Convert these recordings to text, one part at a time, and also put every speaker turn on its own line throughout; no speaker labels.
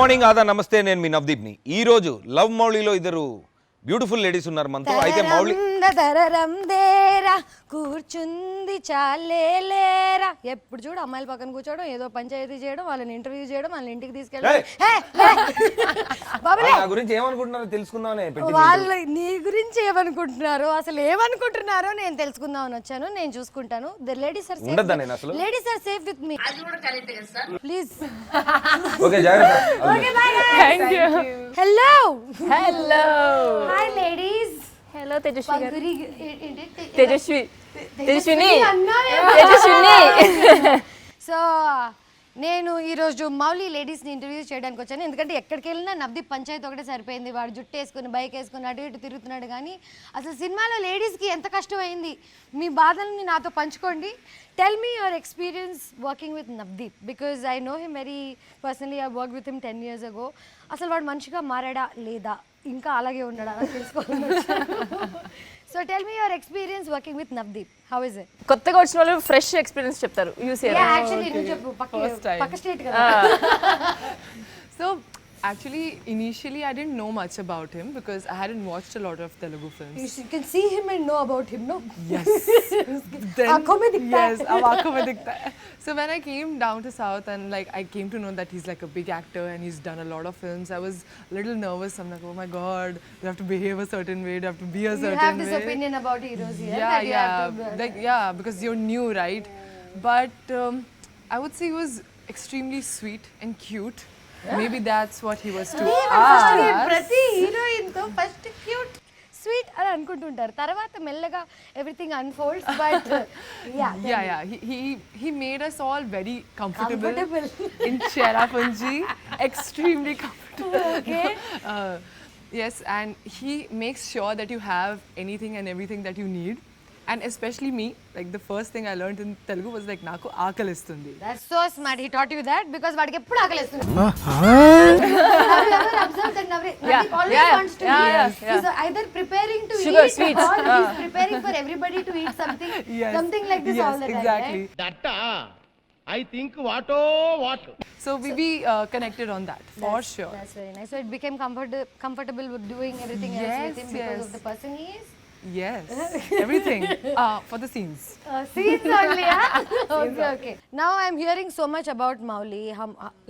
Morning ఆదా నమస్తే, నేను మీ నవదీప్ ని. ఈ రోజు లవ్ మౌళీలో ఇద్దరు బ్యూటిఫుల్ లేడీస్ ఉన్నారు మనతో. అయితే మౌళి
దేరా కూర్చుంది చాలేరా, ఎప్పుడు చూడు అమ్మాయిల పక్కన కూర్చోవడం, ఏదో పంచాయతీ చేయడం, వాళ్ళని ఇంటర్వ్యూ చేయడం, వాళ్ళని ఇంటికి తీసుకెళ్ళడం.
గురించి ఏమనుకుంటున్నారో తెలుసుకుందామని.
వాళ్ళు నీ గురించి ఏమనుకుంటున్నారో, అసలు ఏమనుకుంటున్నారో నేను తెలుసుకుందామని వచ్చాను. నేను చూసుకుంటాను. The ladies are safe, ladies are safe with me. Please.
Okay, జాగ్రత్త.
Okay, bye guys.
Thank you.
Hello
hello.
Hi ladies.
Hello Tejaswi garu.
Tejaswini. So నేను ఈరోజు మౌలి లేడీస్ని ఇంటర్వ్యూ చేయడానికి వచ్చాను. ఎందుకంటే ఎక్కడికి వెళ్ళినా నవదీప్ పంచాయతీ ఒకటే సరిపోయింది. వాడు జుట్టు వేసుకుని బైక్ వేసుకుని అటు ఇటు తిరుగుతున్నాడు. కానీ అసలు సినిమాలో లేడీస్కి ఎంత కష్టమైంది, మీ బాధల్ని నాతో పంచుకోండి. Tell me your experience working with Navdeep, because I know him very personally. I work with him 10 years ago. అసలు వాడు మనిషిగా మారాడా లేదా, ఇంకా అలాగే ఉన్నాడా అని తెలుసుకోవాలి. So tell me your experience working with Navdeep. How is it?
కొత్తగా వచ్చిన వాళ్ళు ఫ్రెష్ ఎక్స్పీరియన్స్ చెప్తారు.
యాక్చువల్లీ నువ్వు చెప్పు, పక్క స్టేట్ కదా.
So actually initially I didn't know much about him because I hadn't watched a lot of Telugu films.
You can see him and know about him, no?
Yes. Yes, aankhon mein dikhta hai. So when I came down to South and like I came to know that he's like a big actor and he's done a lot of films, I was a little nervous. I'm like, oh my god, you have to behave a certain way, you have to be a certain way.
You have this opinion about heroes here.
Like because you're new, right? But I would say he was extremely sweet and cute. Maybe that's what he was to us.
ప్రతి heroine తో first cute sweet అని అనుకుంటుంటారు, తర్వాత మెల్లగా everything unfolds. But
he made us all very comfortable in Cherrapunji. Extremely comfortable.
Okay.
Yes, and he makes sure that you have anything and everything that you need. And especially me, like the first thing I learned in Telugu was like naku aakalistundi.
That's so smart. He taught you that because vadiki eppudu aakalistundi. Have you ever observed that Navdeep always wants to eat? He's either preparing to
sugar,
eat
sweets.
or he's preparing for everybody to eat something.
Yes.
Something like this all the time.
Exactly.
Right?
That I think what.
So we connected on that for sure.
That's very nice. So it became comfortable with doing everything else with him because of the person he is.
Yes, everything for the scenes.
Scenes only, yeah? Okay. Now I'm hearing so much about Mouli.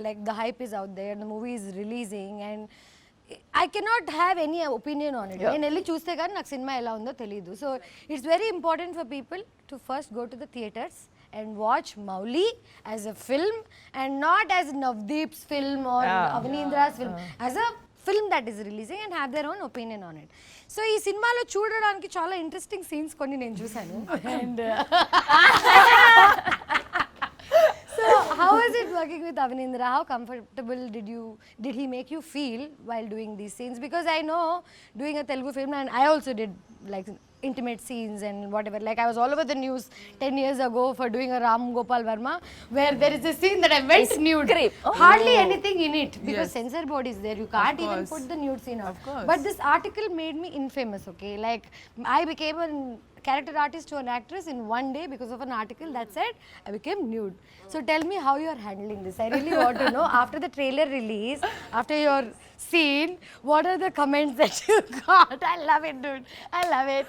Like the hype is out there, the movie is releasing, and I cannot have any opinion on it. నేను వెళ్ళి చూస్తే కానీ నాకు cinema ఎలా ఉందో తెలియదు. So it's very important for people to first go to the theatres and watch Mouli as a film and not as Navdeep's film or Avanindra's film. As a film that is releasing and have their own opinion on it. So ఈ సినిమాలో చూడడానికి చాలా interesting scenes కొన్ని నేను చూసాను. And so how is it working with Avanindra? How comfortable did he make you feel while doing these scenes? Because I know doing a Telugu film, and I also did like intimate scenes and whatever. Like I was all over the news 10 years ago for doing a Ram Gopal Verma where there is a scene that I went nude. Hardly anything in it because censor board is there. You can't even put the nude scene out. But this article made me infamous, okay? Like I became a character artist to an actress in one day because of an article that said I became nude. So tell me how you are handling this. I really want to know. After the trailer release, after your scene, what are the comments that you got? I love it, dude. I love it.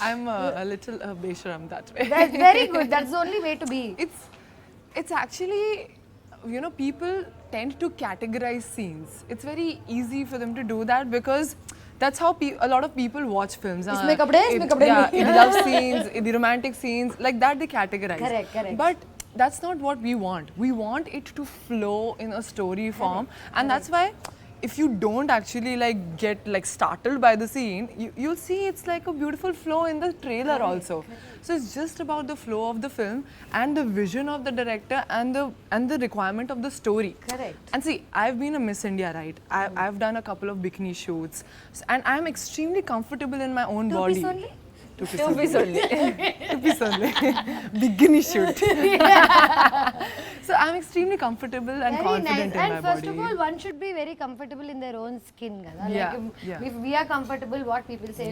I'm a little besharam that way.
That's very good. That's the only way to be.
It's actually, you know, people tend to categorize scenes. It's very easy for them to do that because that's how a lot of people watch films.
It's makeup day, makeup day.
Yeah, in love scenes, in the romantic scenes, like that they categorize.
Correct.
But that's not what we want. We want it to flow in a story form, and that's why if you don't actually like get like startled by the scene, you'll see it's like a beautiful flow in the trailer also. So it's just about the flow of the film and the vision of the director and the requirement of the story.
Correct.
And see, I've been a Miss India, right? I've done a couple of bikini shoots, and I'm extremely comfortable in my own body.
Two piece only.
Bikini shoot. So I'm extremely comfortable and
very
confident
nice.
in my
And first
body.
of all, one should be very comfortable in their own skin. Gada.
Yeah,
Like if we are comfortable, what people say,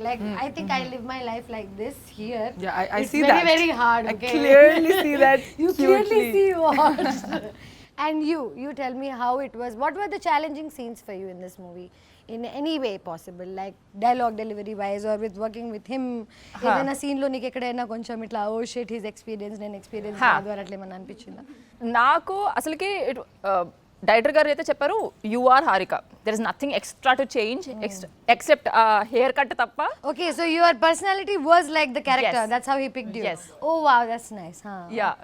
like I think I live my life like this here.
Yeah, I
it's
see
very,
that.
very hard. Okay?
I clearly see that.
You clearly
cutely.
see what. And you tell me how it was. What were the challenging scenes for you in this movie? In any way possible, like dialogue delivery wise or with working with him. ఏదైనా scene లో నీకు ఎక్కడైనా కొంచెం ఇట్లా oh shit his experience నేను experience కాదు అని అట్లా ఏమన్నా అనిపించిందా?
నాకు అసలుకి డైరెక్టర్ గారు అయితే చెప్పారు you are Harika, there is nothing extra to change except haircut తప్ప.
Okay, so your personality was like the character.
Yes.
That's how he picked you.
Yes.
Oh wow, that's nice. Huh.
Yeah.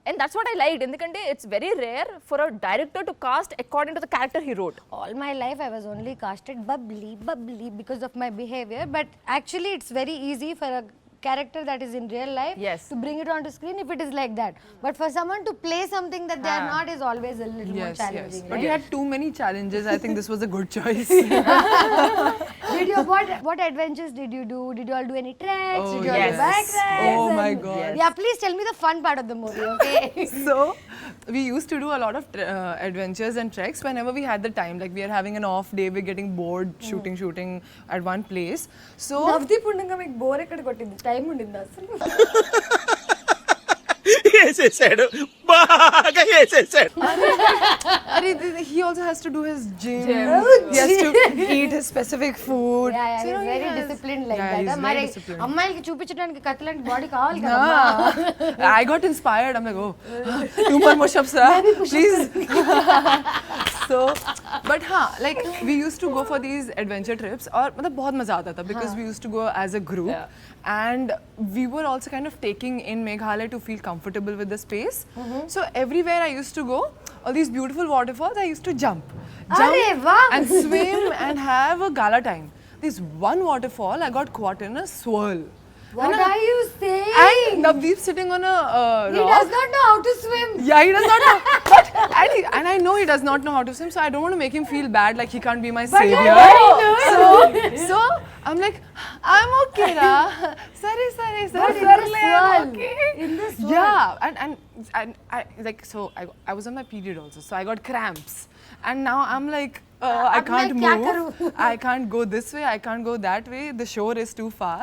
And that's what I liked. ఎందుకంటే it's very rare for a director to cast according to the character he wrote.
All my life I was only casted bubbly because of my behavior, but actually it's very easy for a character that is in real life
Yes.
to bring it onto screen if it is like that. But for someone to play something that they are not is always a little more challenging.
But
Right?
you had too many challenges. I think this was a good choice.
Did you what adventures did you do? Did you all do any tracks?
Oh,
Did you all
yes.
do bike rides?
Oh my
And-
God.
Yeah, please tell me the fun part of the movie, okay?
So we used to do a lot of adventures and treks whenever we had the time. Like we are having an off day, we're getting bored shooting at one place. So
Navdeep ఉండగా మీకు bore ఎక్కడ కొట్టింది? Time ఉండింది అసలు?
వేసేసాడు బాగా వేసేసాడు.
he also has to do his gym. He has to eat his specific food.
Yeah,
So,
he's
you know,
very
he has-
disciplined like
Yeah,
that.
he's very
మరి
disciplined.
అమ్మాయిలకి చూపించడానికి కత్తిలాంటి బాడీ కావాలి కదా.
I got inspired. I'm like, oh, 2 more push-ups, please. So, but like we used to go for these adventure trips, और मतलब बहुत मजा आता था because we used to go as a group, and we were also kind of taking in Meghalaya to feel comfortable with the space. So everywhere I used to go, all these beautiful waterfalls, I used to jump
అరే wow.
and swim and have a gala time. This one waterfall, I got caught in a swirl.
What are you saying?
And Navdeep sitting on a
He
rock.
does not know how to swim.
Yeah, he does not know. But, and I know he does not know how to swim, so I don't want to make him feel bad like he can't be my savior. So I'm like, I'm okay, ra. Sorry.
But in the swirl. In the swirl.
Yeah, and I like so I was on my period also, so I got cramps, and now I'm like I
अब
can't
मैं क्या
move.
करूं?
I can't go this way. I can't go that way. The shore is too far,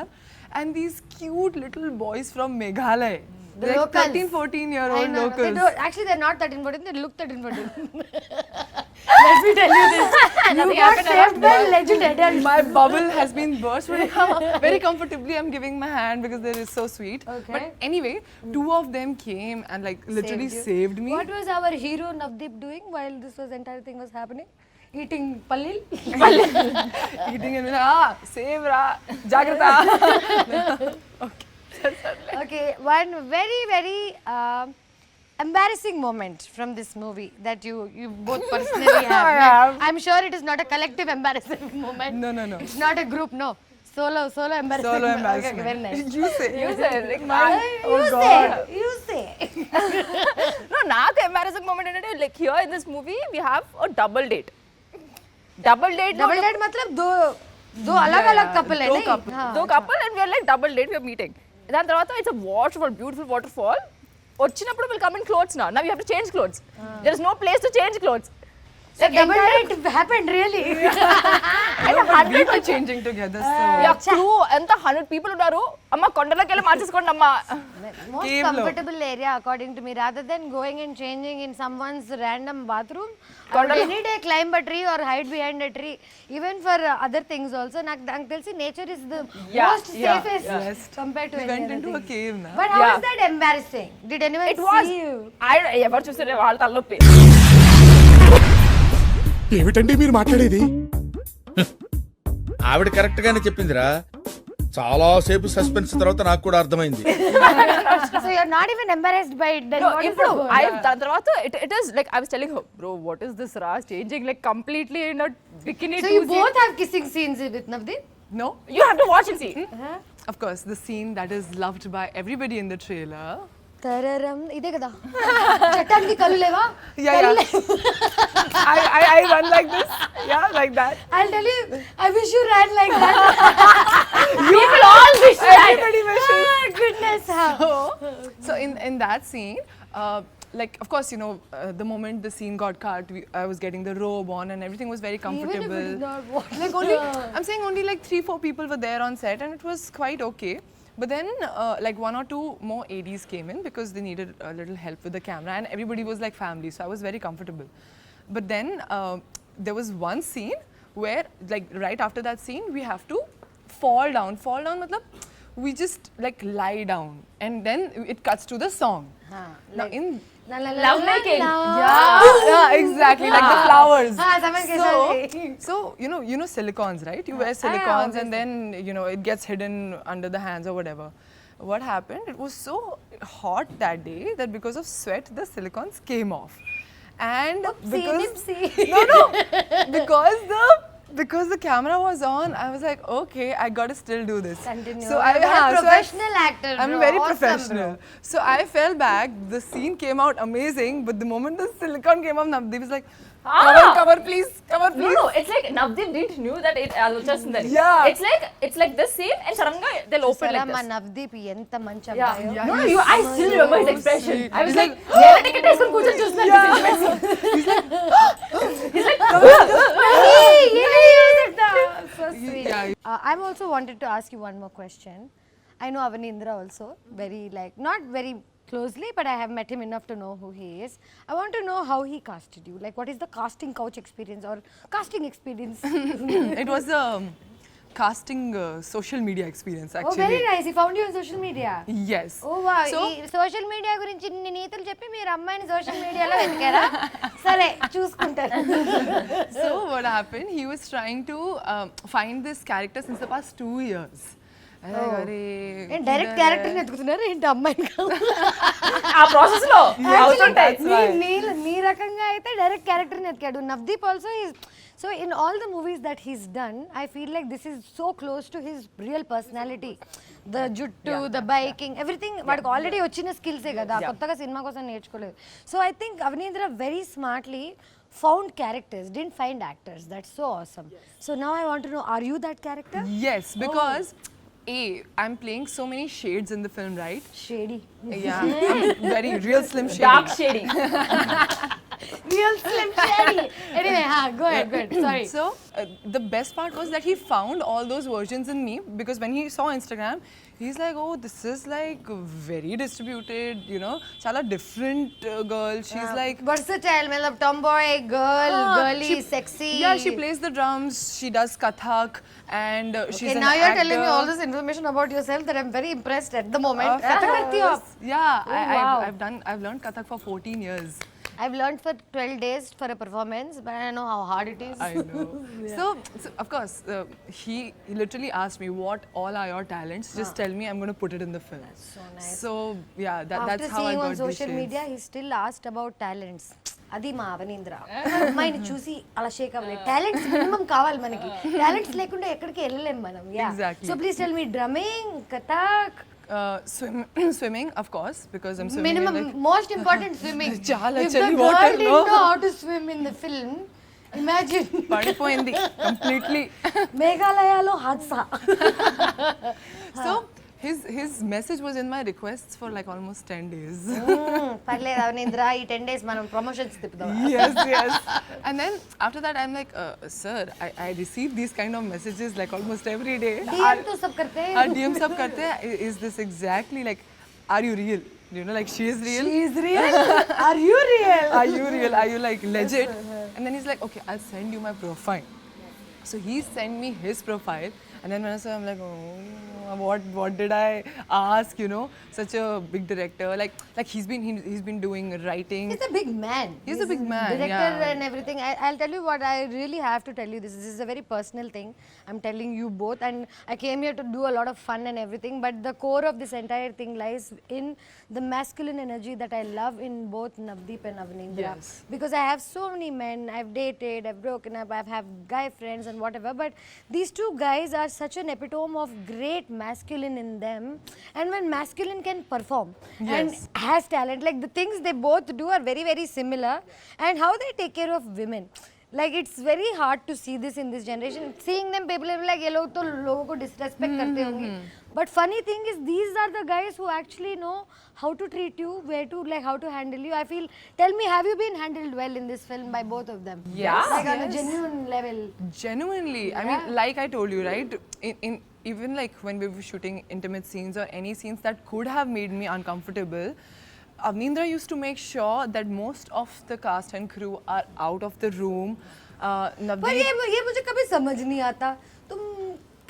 and these cute little boys from Meghalaya.
The
They're like
locals.
13, 14-year-old
I know.
locals.
They don't, actually, they're not 13, 14. They look 13, 14. Let me tell you this. You got saved by legend adults.
My bubble has been burst. Very comfortably, I'm giving my hand because they are so sweet.
Okay.
But anyway, 2 of them came and like literally
Saved you.
saved me.
What was our hero Navdeep doing while this entire thing was happening? Eating pallil?
Eating and save ra, jagrata.
Okay, one very, very embarrassing moment from this movie that you both personally have.
have.
I'm sure it is not a collective embarrassing moment.
No.
It's not a group, no. Solo embarrassing.
Solo
Okay,
embarrassment.
very nice.
You say.
Like,
You say.
no, నాకు embarrassing moment ఏంటంటే like here in this movie we have a double date. Double date
मतलब दो अलग-अलग couple है
दो
नहीं?
couple.
हाँ.
దో couple and we are like double date, we are meeting. దాని తర్వాత it's a waterfall, beautiful waterfall. వచ్చినప్పుడు will come in clothes now. Now you have to change clothes. There is no place to change clothes.
So double date happened really.
No, but we were changing together. So.
crew ఎంత 100 people ఉన్నారు. అమ్మ కొండలోకి వెళ్ళి మార్చేసుకోండి అమ్మ.
Most
Cave lo.
comfortable area according to me rather than going and changing in someone's random bathroom. I would any day climb a tree or hide behind a tree. Even for other things also. నాకు తెలిసి nature is the most safest
Yes.
compared to
We
any
went
other
into a
thing.
cave now.
But how was that embarrassing? Did anyone
It was.
see you?
ఎవరు చూస్తే వాళ్ళ తలనొప్పి.
ఏమిటండి మీరు మాట్లాడేది?
ఆవిడ కరెక్ట్ గానే చెప్పిందిరా. చాలా సేపు సస్పెన్స్ తర్వాత నాకు కూడా అర్థమైంది.
So you're not even embarrassed by it then
No,
what is
ఇప్పుడు
the point?
దాని తర్వాత it is like I was telling her, bro, what is this Raj changing like completely in a bikini
So
two
you
scene.
both have kissing scenes with Navdeep?
No?
You have to watch and see.
Of course, the scene that is loved by everybody in the trailer.
తరరం ఇదే కదా చట్టానికి కళ్ళు లేవా
Yeah. I run like this. Yeah, like that.
I'll tell you I wish you ran like that.
People all wish
Everybody wishes.
Goodness.
So in that scene, like of course you know the moment the scene got cut, I was getting the robe on and everything was very
Even if
comfortable.
it is not what
Like only I'm saying only like 3-4 people were there on set and it was quite okay. But then, like 1 or 2 more ADs came in because they needed a little help with the camera, and everybody was like family, so I was very comfortable. But then there was one scene where, like right after that scene, we have to fall down. Fall down, matlab, we just like lie down, and then it cuts to the song. Now in
Love making.
yeah, exactly, like the flowers.
समझ गए,
So,
sorry.
so you know silicons, right? You wear silicons and then it gets hidden under the hands or whatever. What happened? It was so hot that day that because of sweat, the silicons came off. And because the camera was on, I was like, okay, I gotta still do this.
Continue.
So
You're a professional actor,
I'm
bro.
very
Awesome,
professional. So I fell back. The scene came out amazing, but the moment the silicone came up, Navdeep was like, cover please, cover please.
No, it's like Navdeep didn't knew that it Alochasundari.
Yeah.
It's like this scene and suddenly they'll open like
మా
this.
Navdeep ఎంత మంచి
Yeah.
అబ్బాయో.
No, I still remember his expression.
sweet.
I was
He's
like, yeah, ticket వేసుకొని కూర్చొని చూస్తున్నాను.
So sweet. I'm also wanted to ask you one more question. I know Avanindra also very not very closely, but I have met him enough to know who he is. I want to know how he casted you. Like, what is the casting couch experience or casting experience?
It was a casting social media experience
Oh,
actually.
very nice. He found you on social media.
Yes.
Oh wow.
So,
ఈ social media గురించి ఇన్ని నీతులు చెప్పి మీరు అమ్మాయిని social మీడియాలో వెతికారా? సరే చూసుకుంటారు.
so what happened? He was trying to find this character since the past 2 years.
Direct character ఎత్తుకుతున్నారు ఏంటి అమ్మాయిని
ఆ ప్రాసెస్ లో అవుతుంటాయి.
నీ రకంగా అయితే డైరెక్ట్ క్యారెక్టర్ ఎత్తుకాడు. Navdeep also is so in all the movies that he's done I feel like this is so close to his real personality. The జుట్టు, ద బైకింగ్, ఎవ్రీథింగ్ వాడికి ఆల్రెడీ వచ్చిన స్కిల్సే కదా, కొత్తగా సినిమా కోసం నేర్చుకోలేదు. So I think Avanindra very smartly found characters, didn't find actors. That's so awesome. So now I want to know, are you that character?
Yes, because I'm playing so many shades in the film, right?
Shady.
Yeah, I'm very real slim shady.
Dark shady.
Real slim shady. Anyway, go ahead. Sorry.
So the best part was that he found all those versions in me, because when he saw Instagram, he's like, oh, this is like very distributed, chala different girl. She's like
versatile, matlab tomboy, girly, sexy.
Yeah, she plays the drums, she does Kathak, and she's an
now you're
actor.
telling me all this information about yourself that I'm very impressed at the moment.
Of course. Yeah,
wow.
I've learned Kathak for 14 years.
I've learned for 12 days for a performance, but I know how hard it is.
I know. So of course, he literally asked me, what all are your talents? Just tell me, I'm going to put it in the film.
That's so nice.
So yeah,
After
that's how I
seeing
got
on
these
social
shades.
media, he still asked about talents. అది మా అవనీంద్ర అమ్మాయిని చూసి అలా షేక్ అవ్వలేదు. Talents minimum కావాలి మనకి. Talents లేకుండా ఎక్కడికి వెళ్ళలేం మనం.
Exactly.
So please tell me drumming, Kathak,
swimming, of course, because I'm swimming.
minimum most important swimming.
Chala
If the
chali
girl
water,
didn't
no?
know how to swim in the film, imagine
పడిపోయింది completely.
మేఘాలయలో హాద్సా.
So his message was in my requests for like almost 10 days.
పర్లేదు అవనీంద్ర, ఈ 10 days మనం promotions తిప్పుదాం.
Yes. And then after that, I'm like, sir, I receive these kind of messages like almost every day.
DM तो सब करते हैं.
DM sab karte hain. Is this exactly like, are you real? Like she is real.
She is real. Are you real?
Are you real? Are you like legit? And then he's like, okay, I'll send you my profile. So he sent me his profile, and then when I saw, I'm like, oh, what did I ask? Such a big director. Like he's been doing writing.
He's a big man.
He's a big man,
Director
yeah.
and everything. I'll tell you what, I really have to tell you this. This is a very personal thing. I'm telling you both, and I came here to do a lot of fun and everything. But the core of this entire thing lies in the masculine energy that I love in both Navdeep and Avanindra.
Yes.
Because I have so many men. I've dated, I've broken up, I've had guy friends and whatever. But these two guys are such an epitome of great masculine in them. And when masculine can perform and has talent, like the things they both do are very, very similar. And how they take care of women. Like it's very hard to see this in this generation. Seeing them, people are like, ये लोग तो लोगों को disrespect करते होंगे. But funny thing is, these are the guys who actually know how to treat you, where to how to handle you. I feel. Tell me, have you been handled well in this film by both of them?
Yes.
Like on a genuine level.
Genuinely. I mean, like I told you, right? In even like when we were shooting intimate scenes or any scenes that could have made me uncomfortable, Avnindra used to make sure that most of the cast and crew are out of the room.
पर
Navdeep,
ये मुझे कभी समझ नहीं आता तुम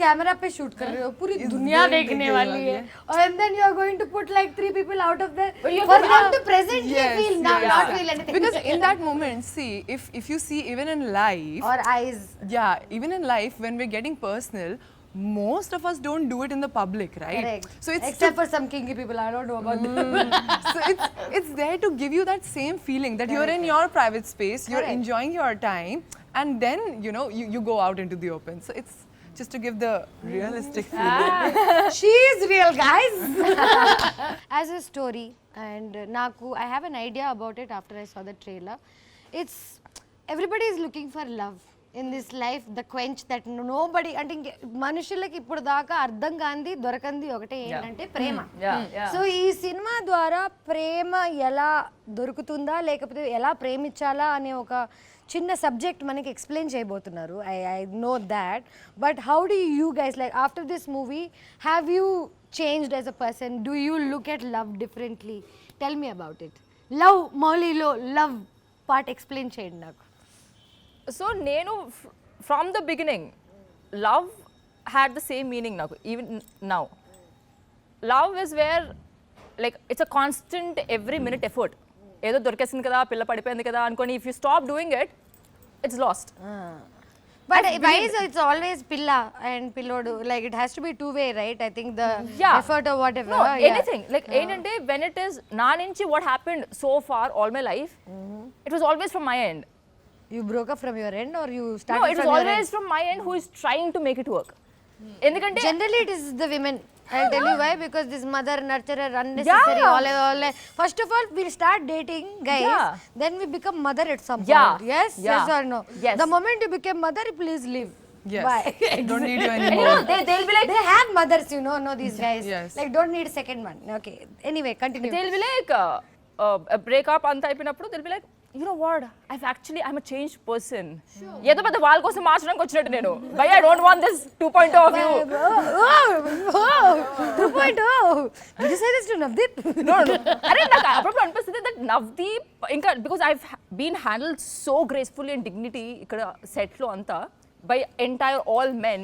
camera पे shoot कर रहे हो पूरी दुनिया देखने वाली है और and then you are going to put like 3 people out of there for them to presently feel not feel anything
because in that moment, see, if you see even in life,
or eyes
yeah, even in life when we're getting personal, most of us don't do it in the public, right?
correct
So it's
except for some kinky people I don't know about them
so it's there to give you that same feeling that you're in your private space, you're
Correct.
enjoying your time, and then you go out into the open. So it's just to give the realistic feeling.
she is real guys as a story and naku I have an idea about it after I saw the trailer. It's everybody is looking for love in this life, the quench that nobody అంటే మనుషులకి ఇప్పుడు దాకా అర్థం కాంది దొరకంది ఒకటే ఏంటంటే ప్రేమ. So ఈ cinema ద్వారా ప్రేమ ఎలా దొరుకుతుందా లేకపోతే ఎలా ప్రేమించాలా అనే ఒక చిన్న సబ్జెక్ట్ మనకి ఎక్స్ప్లెయిన్ చేయబోతున్నారు. I know that but how do you guys like after this movie have you changed as a person? Do you look at love differently? Tell me about it. Love మౌలీలో love part explain చేయండి నాకు.
So నేను from the beginning love had the same meaning నాకు even now. Love is where like it's a constant every minute effort. ఏదో దొరికేసింది కదా పిల్ల పడిపోయింది కదా అనుకోని if you stop doing it it's last.
But why is it's always pilla and pillodu? Like it has to be two-way, right? I think the effort or whatever.
No, anything. Like ఏంటంటే when it is నా నుంచి what happened so far all my life, it was always from my end.
You broke up from your end or you started
No, it was
from your
always
end?
from my end who is trying to make it work. ఎందుకంటే
Generally it is the women. I'll tell you why, because this mother nurturer unnecessary all. First of all we'll start dating guys, then we become mother at some point. Yes or no?
Yes.
The moment you become mother, please leave.
Yes.
Bye.
Don't need you
you
anymore.
know, they'll be like
They have mothers, know these guys.
Yes.
Like don't need a second one. Okay, anyway continue.
they'll be like breakup అంత అయిపోయినప్పుడు they'll be like you know what I'm a changed person. ఏదో పెద్ద వాళ్ళ కోసం మార్చడానికి వచ్చినట్టు నేను భయ్యా I don't want this 2.0 of you.
2.0. Did you say this to Navdeep?
No. అరే నాకు అప్పుడప్పుడు అనిపిస్తుంది that Navdeep ఇంకా because I've been handled so gracefully and dignity ఇక్కడ set లో అంతా by entire all men.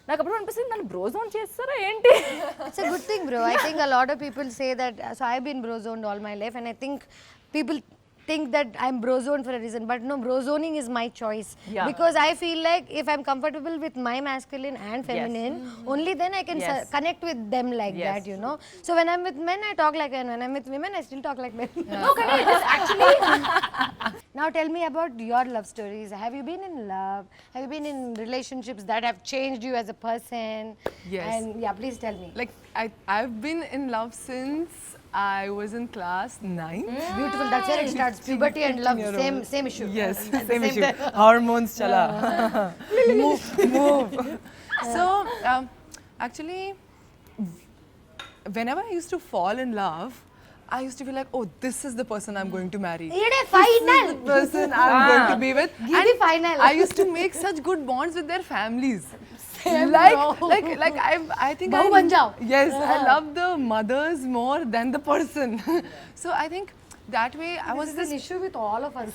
నాకు అప్పుడు అనిపిస్తుంది నన్ను బ్రో జోన్ చేస్తారా ఏంటి?
It's a good thing, bro. I think a lot of people say that. So I've been bro zoned all my life, and I think people think that I'm bro zoned for a reason, but no, bro zoning is my choice.
Yeah.
Because I feel like if I'm comfortable with my masculine and feminine, only then I can connect with them like that, So when I'm with men, I talk like men. When I'm with women, I still talk like men.
Okay, just actually
Now tell me about your love stories. Have you been in love? Have you been in relationships that have changed you as a person?
Yes.
And yeah, please tell me.
Like I've been in love since I was in class 9.
Beautiful. That's where it starts. Puberty and love, same issue.
Yes,
At the
same issue.
time.
Hormones, chala. move. So, actually, whenever I used to fall in love, I used to be like, oh, this is the person I'm going to marry.
Yede final.
This is the person I'm going to be with.
Give the final.
I used to make such good bonds with their families.
Same,
Like I think
Bahu ban jao.
Yes, I love the mothers more than the person. So I think that way I was
This is an issue with all of us.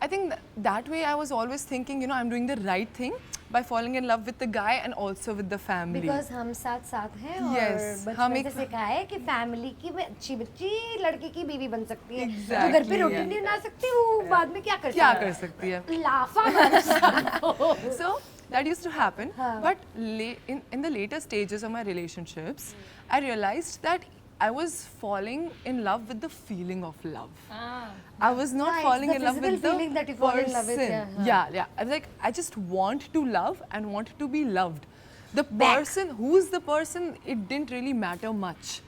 I think that way I was always thinking, I'm doing the right thing by falling in love with the guy and also with the family.
Because हम साथ साथ हैं और
Yes,
बचपन
हम
से
एक-
सिखाया है कि फैमिली की अच्छी बच्ची लड़की की बीवी बन सकती है।
Exactly,
तो घर पे रोटी नहीं बना सकती वो बाद में क्या कर
क्या
सकती
कर सकती है?
है? लाफा मार सकती।
So that used to happen. But in the later stages of my relationships, I realized that I was falling in love with the feeling of love. I was not
it's
falling
the
in love with
physical
the
feeling that you fall in love with,
person. Yeah. I was like, I just want to love and want to be loved. The person, who's the person, it didn't really matter much.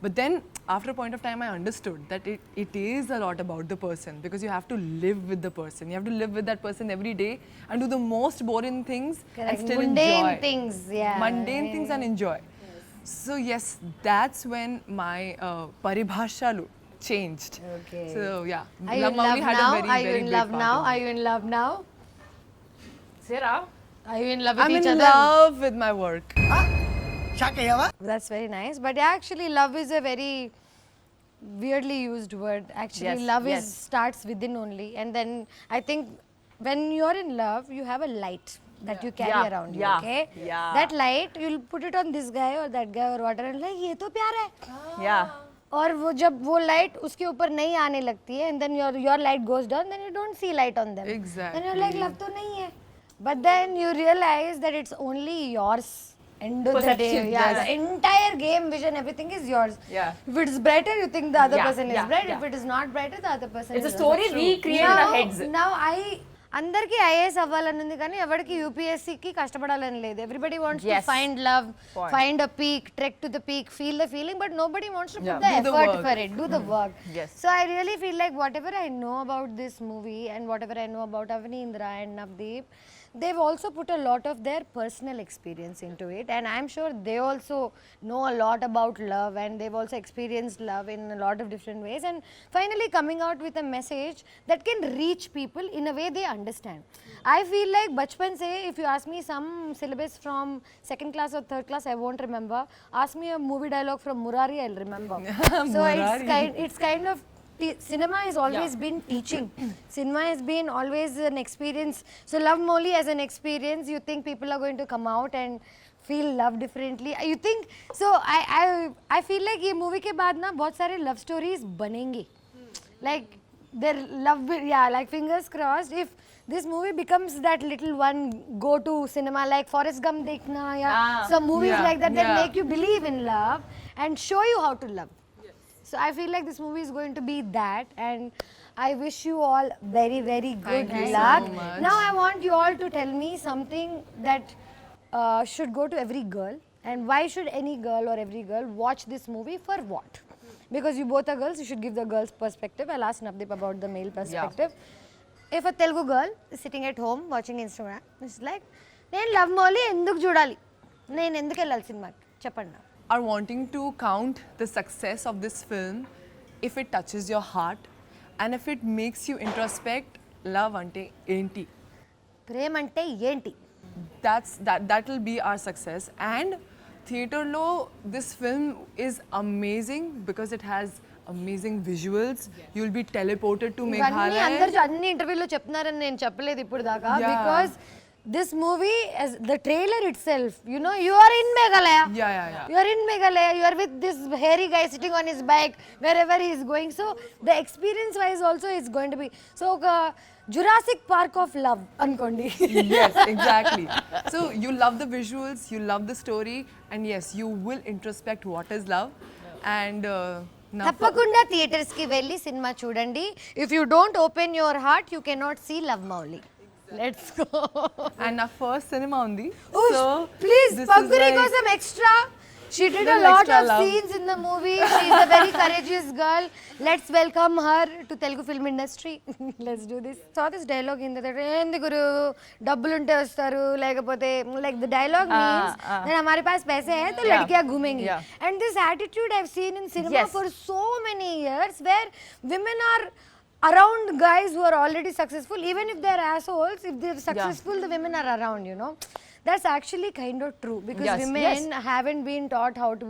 But then, after a point of time, I understood that it is a lot about the person because you have to live with the person. You have to live with that person every day and do the most boring things and still
Mundane
enjoy.
things, yeah.
Mundane things and enjoy. So yes, that's when my paribhasha changed.
Okay.
So yeah,
Are you in love
Mouli had
now?
a very,
Are you
very
in
big
love
part
now?
in
Are you in love now?
Sarah,
Are you in love with
I'm
each
in
other?
love with my work.
That's very nice. But yeah, actually, love is a very weirdly used word. Actually,
Yes,
love
yes.
is starts within only, and then I think when you're in love, you have a light that you carry
Yeah,
around you.
yeah,
Okay,
yeah.
that light you'll put it on this guy or that guy or whatever, and like ये तो प्यार है.
Yeah.
और वो जब वो light उसके ऊपर नहीं आने लगती है, and then your light goes down, then you don't see light on them.
Exactly.
Then you're like love तो नहीं है. But then you realize that it's only yours. End of the day,
Perception,
yeah,
yes.
the entire game vision, everything is yours.
Yeah.
If it's brighter, you think the other
Yeah,
person is
yeah,
bright.
yeah.
If it is not brighter, the other person
It's a
is
story recreated in our heads.
Now అందరికి IAS అవ్వాలని ఉంది కానీ ఎవరికి యూపీఎస్సీకి కష్టపడాలని లేదు. Everybody wants to
Yes.
Find love,
Point.
Find a peak, trek to the peak, feel the feeling, but nobody wants to
Yeah.
Put the
Do the
effort
work.
For it, do the work.
Yes.
So I really feel like whatever I know about this movie and whatever I know about Avanindra and Navdeep, they've also put a lot of their personal experience into it, and I'm sure they also know a lot about love, and they've also experienced love in a lot of different ways, and finally coming out with a message that can reach people in a way they understand. I feel like bachpan se, if you ask me some syllabus from second class or third class, I won't remember. Ask me a movie dialogue from Murari, I'll remember. So it's kind of cinema has always been teaching. Cinema has been always an experience. So love Mouli as an experience. You think people are going to come out and feel love differently? You think so? I feel like ये movie के बाद ना बहुत सारे love stories बनेंगे. Like their love, yeah. Like fingers crossed. If this movie becomes that little one go to cinema like Forrest Gump देखना या some movies
Yeah,
like that
yeah.
make you believe in love and show you how to love. So I feel like this movie is going to be that, and I wish you all very, very good
Thank you so
luck.
much.
Now I want you all to tell me something that should go to every girl, and why should any girl or every girl watch this movie for what? Because you both are girls, you should give the girls' perspective. I'll ask Navdeep about the male perspective. If a Telugu girl is sitting at home watching Instagram, it's like, నేను love Mouli ఎందుకు చూడాలి, నేను ఎందుకు వెళ్ళాలి సినిమాకి చెప్పండి.
Are wanting to count the success of this film if it touches your heart and if it makes you introspect love ante enti.
ప్రేమ అంటే ఏంటి?
That will be our success. And theatre lo this film is amazing because it has amazing visuals. You'll be teleported to
ఇవన్నీ
Meghalaya.
అందరు అన్ని ఇంటర్వ్యూలో చెప్తున్నారని నేను చెప్పలేదు ఇప్పుడు దాకా.
Yeah.
Because this movie, as the trailer itself, you know, you are in Meghalaya.
Yeah.
You are in Meghalaya. You are with this hairy guy sitting on his bike wherever he is going. So the experience wise also is going to be so Jurassic Park of love ankondi.
Yes, exactly. So you love the visuals, you love the story, and yes, you will introspect what is love. And now
తప్పకుండా theatres కి వెళ్ళి cinema చూడండి. If you don't open your heart, you cannot see Love Mouli. Let's go.
and our first cinema undi.
Oosh, please,
this is
Pankhuri
like-
కోసం extra. She did a
Little
lot
extra
of
love.
scenes in the movie. She is a very courageous girl. Let's welcome her to Telugu film industry. Let's do this. Saw this dialogue in the ఏంది గురు డబ్బులు ఉంటే వస్తారు లేకపోతే like the dialogue means that हमारे पास पैसे हैं तो लड़कियां घूमेंगी. And this attitude I've seen in cinema
Yes.
for so many years where women are around guys who are already successful, even if they're assholes, if they're successful, the women are around, you know. That's actually kind of true because
Yes,
women haven't been taught how to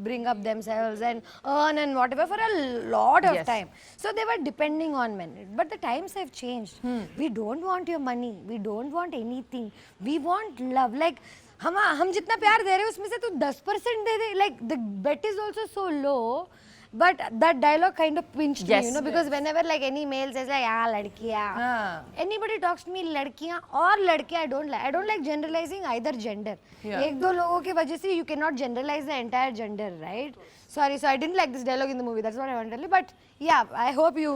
bring up themselves and earn and whatever for a lot of
Yes.
time. So they were depending on men. But the times have changed. We don't want your money. We don't want anything. We want love. Like हम जितना प्यार दे रहे हैं उसमें से तू 10% दे दे. Like the bet is also so low. But that dialogue kind of pinched me,
Yes.
you know, because whenever like any male says like ladkiyan, anybody talks to me ladkiyan or ladke, I don't like generalizing either gender. एक दो लोगों की वजह से you cannot generalize the entire gender, right? Sorry, so I didn't like this dialogue in the movie. That's what I want to tell you. But yeah, I hope you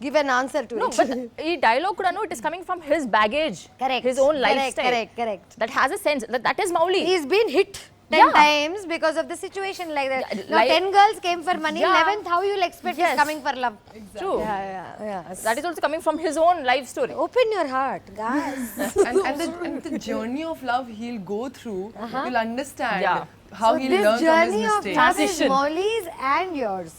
give an answer to
No,
it.
but ఈ dialogue కూడా it is coming from his baggage,
Correct.
his own lifestyle.
Correct.
That has a sense. That is Mouli.
He's been hit 10 times because of the situation like that.
Yeah,
Now
like-
10 girls came for money.
Yeah.
11th, how you'll expect
Yes.
is coming for love?
True.
Yeah.
That is also coming from his own life story.
Open your heart, guys.
and the journey of love he'll go through, you'll understand
Yeah.
how
So
he'll
this
learn from his
journey of
mistakes.
love is
Transition.
Mauli's and yours,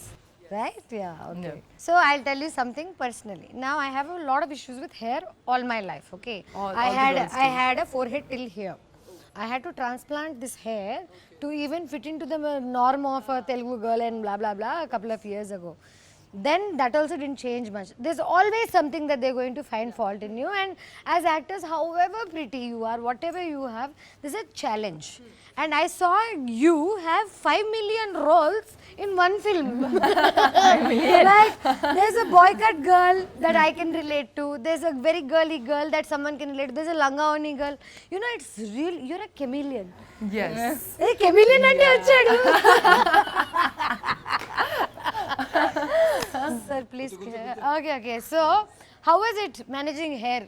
Right? Yeah. Okay. So I'll tell you something personally. Now I have a lot of issues with hair all my life. Okay. I had a forehead till here. I had to transplant this hair to even fit into the norm of a Telugu girl and blah blah blah a couple of years ago. Then that also didn't change much. There's always something that they're going to find fault in you, and as actors, however pretty you are, whatever you have, there's a challenge. And I saw you have 5 million roles in one film. Like there's a boycott girl that I can relate to, there's a very girly girl that someone can relate to, there's a langaoni girl. You know, it's real, you're a chameleon.
Yes.
Hey, chameleon ante vachadu. Sir, please. Okay. So, how was it managing hair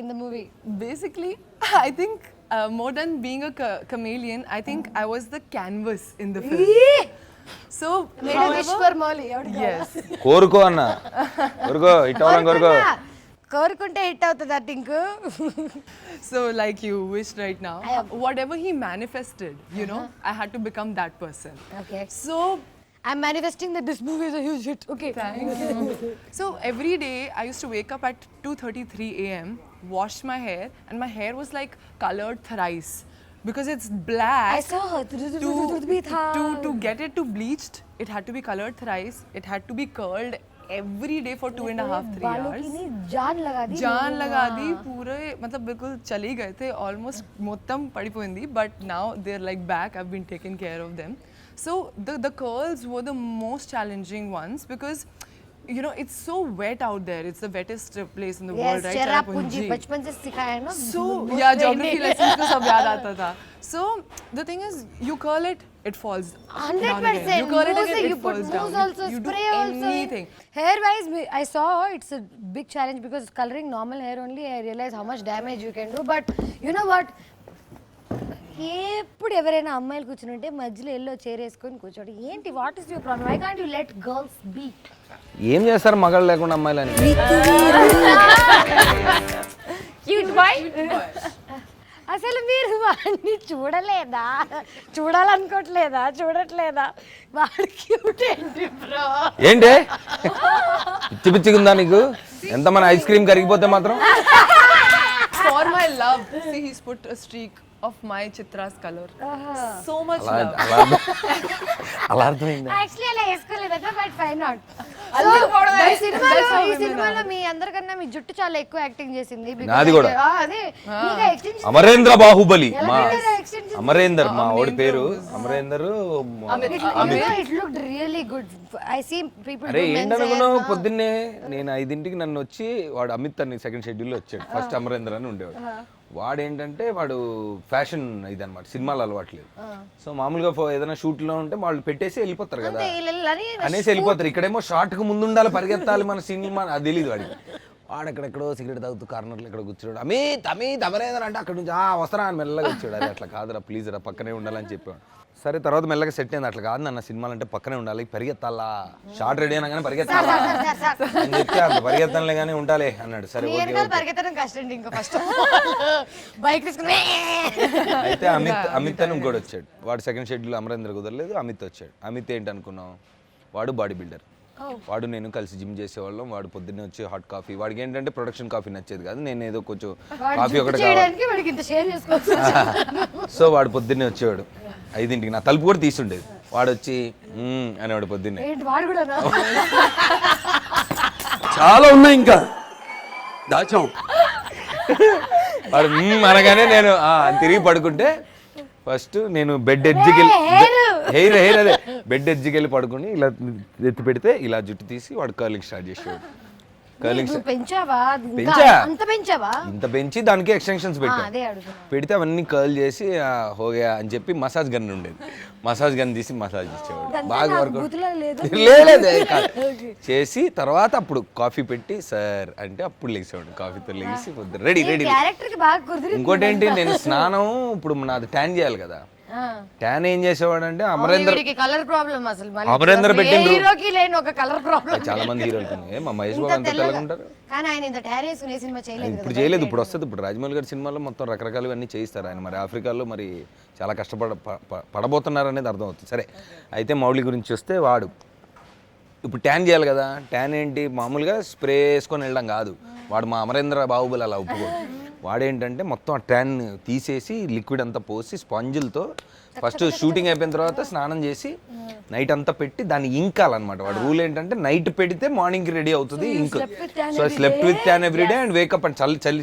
in the movie?
Basically, I think more than being a chameleon, I think I was the canvas in the film. So,
Made a wish for Mouli.
yes.
కోరుకో అన్న కోరుకో ఇట్టవరం కోరుకో
కోరుకుంటే hit అవుతుంది ఆ think.
So, like you wished right now, whatever he manifested, you know, I had to become that person.
Okay.
So,
I'm manifesting that this movie is a huge hit. Okay.
thank you. So every day I used to wake up at 2:33 a.m., wash my hair, and my hair was like colored thrice because it's black.
I saw her.
To get it to bleached, it had to be colored thrice. It had to be curled every day for 2.5-3
बालों की
hours.
नहीं जान लगा दी.
जान लगा दी पूरे मतलब बिल्कुल चले गए थे ऑलमोस्ट మొత్తం పడిపోయింది but now they're like back. I've been taking care of them. So the curls were the most challenging ones because you know it's so wet out there. It's the wettest place in the world, right?
Cherrapunji बचपन से सिखाया है ना.
So yeah, geography lessons को सब याद आता था. So the thing is, you curl it, it falls.
100%.
You curl it again,
You
it
put
falls
mousse
down.
also,
You do
spray also.
anything.
Hair wise, I saw it's a big challenge because coloring normal hair only, I realize how much damage you can do. But you know what? ఎప్పుడు ఎవరైనా అమ్మాయిలు కూర్చుంటే మధ్యలో yellow chair వేసుకొని కూర్చోండి. ఏంటి what is your problem? Why can't you let girls be?
ఏం చేస్తారు మగాళ్ళు లేకుండా అమ్మాయిలని?
Cute boy.
అసలు మీరు వాడిని చూడలేదా? చూడట్లేదా? వాడు క్యూట్ ఏంటి బ్రో?
ఏంటి పిచ్చి పిచ్చిగుందా నీకు? ఎంతమంది ఐస్ క్రీమ్ కరిగిపోతే మాత్రం
For my love, see he's put a streak of my Chitra's color. So much love.
అలా అర్థమైందా?
యాక్చువల్లీ అలా వేసుకోలేదట but fine not.
That's how
ఈ
women
సినిమాలో మీ అందరికన్నా మీ జుట్టు చాలా ఎక్కువ యాక్టింగ్ చేసింది. because
నాది కూడా.
అదే నీకు extension
అమరేంద్ర బాహుబలి మా
extension
అమరేందర్ మా ఓడి పేరు Amarender
it looked really good. I see people
అరే
do men's
ఏంటనుకున్నావు?
hair now.
పొద్దున్నే నేను 5ంటికి నన్ను వచ్చి వాడు అమిత్ అని సెకండ్ షెడ్యూల్లో వచ్చాడు. ఫస్ట్ అమరేందర్ అని ఉండేవాడు. వాడు ఏంటంటే వాడు ఫ్యాషన్ ఇది అనమాట, సినిమాలు అలవాట్లేదు. సో మామూలుగా ఏదైనా షూట్ లో ఉంటే వాళ్ళు పెట్టేసి వెళ్ళిపోతారు కదా అనేసి వెళ్ళిపోతారు. ఇక్కడేమో షార్ట్ కు ముందు ఉండాలి, పరిగెత్తాలి మన సినిమా, అది తెలియదు వాడికి. వాడు ఎక్కడెక్కడో సిగరెట్ తాగుతూ కార్నర్లో ఎక్కడ కూర్చోడు. అమిత్ అమరేందర్ అంటే అక్కడ నుంచి వస్తారా అని మెల్లగా వచ్చాడు. అది అట్లా కాదురా ప్లీజ్ రా పక్కనే ఉండాలని చెప్పాడు. సరే తర్వాత మెల్లగా సెట్ అయింది. అట్లా కాదు నన్న సినిమాలు అంటే పక్కనే ఉండాలి, పరిగెత్తాలా, షార్ట్ రెడీ అయినా కానీ పరిగెత్తాలా అని చెప్తే అంత పరిగెత్తాలే కానీ ఉండాలి అన్నాడు. సరే ఓకే.
పరిగెత్తడం కష్టం ఇంకా ఫస్ట్ బైక్ తీసుకుని
అయితే అమిత్ అని ఇంకోటి వచ్చాడు. వాడు సెకండ్ షెడ్యూల్ అమరేంద్ర కుదరలేదు, అమిత్ వచ్చాడు. అమిత్ ఏంటి అనుకున్నాం, వాడు బాడీ బిల్డర్. వాడు నేను కలిసి జిమ్ చేసేవాళ్ళం. వాడు పొద్దున్నే వచ్చి హాట్ కాఫీ, వాడికి ఏంటంటే ప్రొడక్షన్ కాఫీ నచ్చేది కాదు, నేను ఏదో కొంచెం కాఫీ ఒకటి సో వాడు పొద్దున్నే వచ్చేవాడు 5ంటికి. నా తలుపు కూడా తీసుండేది. వాడు వచ్చి అనేవాడు పొద్దున్నే.
చాలా ఉన్నాయి ఇంకా దాచాం.
వాడు అనగానే నేను తిరిగి పడుకుంటే ఫస్ట్ నేను బెడ్ ఎడ్జ్కి హెయిర్ అదే బెడ్ ఎడ్జ్కి వెళ్ళి పడుకుని ఇలా ఎత్తి పెడితే ఇలా జుట్టు తీసి వాడు కర్లింగ్ స్టార్ట్ చేసేవాడు. కర్లింగ్ ఇంత పెంచి దానికి ఎక్స్టెన్షన్స్ పెడితే అవన్నీ కర్ల్ చేసి హోగా అని చెప్పి మసాజ్ గన్ ఉండేది. మసాజ్ గన్ తీసి మసాజ్ ఇచ్చేవాడు. బాగా వరకు చేసి తర్వాత అప్పుడు కాఫీ పెట్టి సార్ అంటే అప్పుడు లేచేవాడు. కాఫీతో లేచి రెడీ. ఇంకోటి ఏంటి, నేను స్నానం ఇప్పుడు నాది ట్యాన్ చేయాలి కదా, ట్యాన్ ఏం చేసేవాడు అంటే
కలర్ ప్రాబ్లం అసలు
అమరేందర్ పెట్టిండ్రు.
హీరోకి లేని ఒక కలర్ ప్రాబ్లం.
చాలా మంది హీరోలు మా మహేష్ బాబు అంతా తెల్లగా ఉంటారు.
కానీ ఆయన ఇంత ట్యాన్ వేసుకునే సినిమా చేయలేదు.
ఇప్పుడు చేయలేదు, ఇప్పుడు వస్తుంది. ఇప్పుడు రాజమౌళి గారి సినిమాలో మొత్తం రకరకాలు అన్నీ చేయిస్తారు ఆయన. మరి ఆఫ్రికాలో మరి చాలా పడబోతున్నారు అనేది అర్థమవుతుంది. సరే అయితే మౌలి గురించి వస్తే ఇప్పుడు ట్యాన్ చేయాలి కదా, ట్యాన్ ఏంటి మామూలుగా స్ప్రే వేసుకొని వెళ్ళడం కాదు, వాడు మా అమరేంద్ర బాహుబలి అలా ఒప్పుకోడు. వాడేంటంటే మొత్తం ఆ ట్యాన్ తీసేసి లిక్విడ్ అంతా పోసి స్పాంజిల్తో ఫస్ట్ షూటింగ్ అయిపోయిన తర్వాత స్నానం చేసి నైట్ అంతా పెట్టి దాన్ని ఇంకాలన్నమాట. వాడు రూల్ ఏంటంటే నైట్ పెడితే మార్నింగ్కి రెడీ అవుతుంది ఇంక్. So slept with tan everyday and wake up and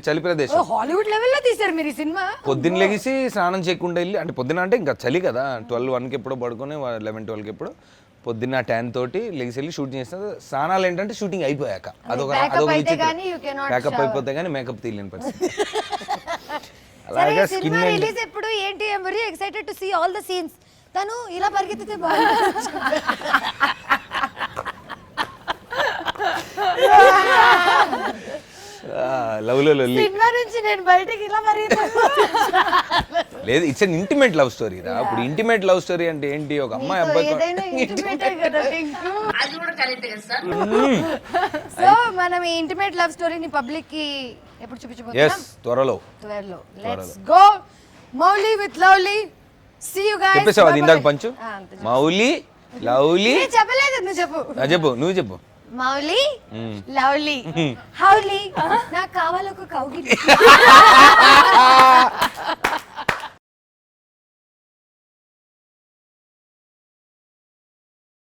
చలి ప్రదేశం.
హాలీవుడ్ లెవెల్లో తీశారు మీరు ఈ సినిమా.
పొద్దున్న లెగిసి స్నానం చేయకుండా వెళ్ళి, అంటే పొద్దున అంటే ఇంకా చలి కదా, 12-1కి ఎప్పుడో పడుకొని 11-12కి ఎప్పుడో పొద్దున్న ట్యాన్ తోటి లెగిసి వెళ్ళి షూటింగ్ చేస్తారు. స్నానాలు ఏంటంటే షూటింగ్ అయిపోయాక అదొక ప్యాకప్ అయిపోతే కానీ మేకప్ తీయలేని పరిస్థితి. అలాగే స్కిన్
రిలీజ్ ఎప్పుడు ఏంటి, I am very excited to see all the scenes. తను ఇలా పరిగెత్తితే బాగుంటుంది.
లవ్లో లొల్లి
సినిమా నుంచి నేను బయటికి ఇలా
లేదు, it's an intimate love story రా. ఇప్పుడు ఇంటిమేట్ లవ్ స్టోరీ అంటే ఏంటి, ఒక అమ్మాయి అబ్బాయి.
సో మనం ఈ ఇంటిమేట్ లవ్ స్టోరీని పబ్లిక్ కి ఎప్పుడు చూపించబోతున్నాం?
త్వరలో.
Let's go Mouli with lovely. See you guys.
చెప్పేసావు అది ఇందాక పంచు. మౌలి లవ్లీ
చెప్పలేదు, నువ్వు చెప్పు.
నువ్వు చెప్పు.
మౌలి లవ్లీ హౌలీ నాకు కావాలి ఒక కౌగిలి.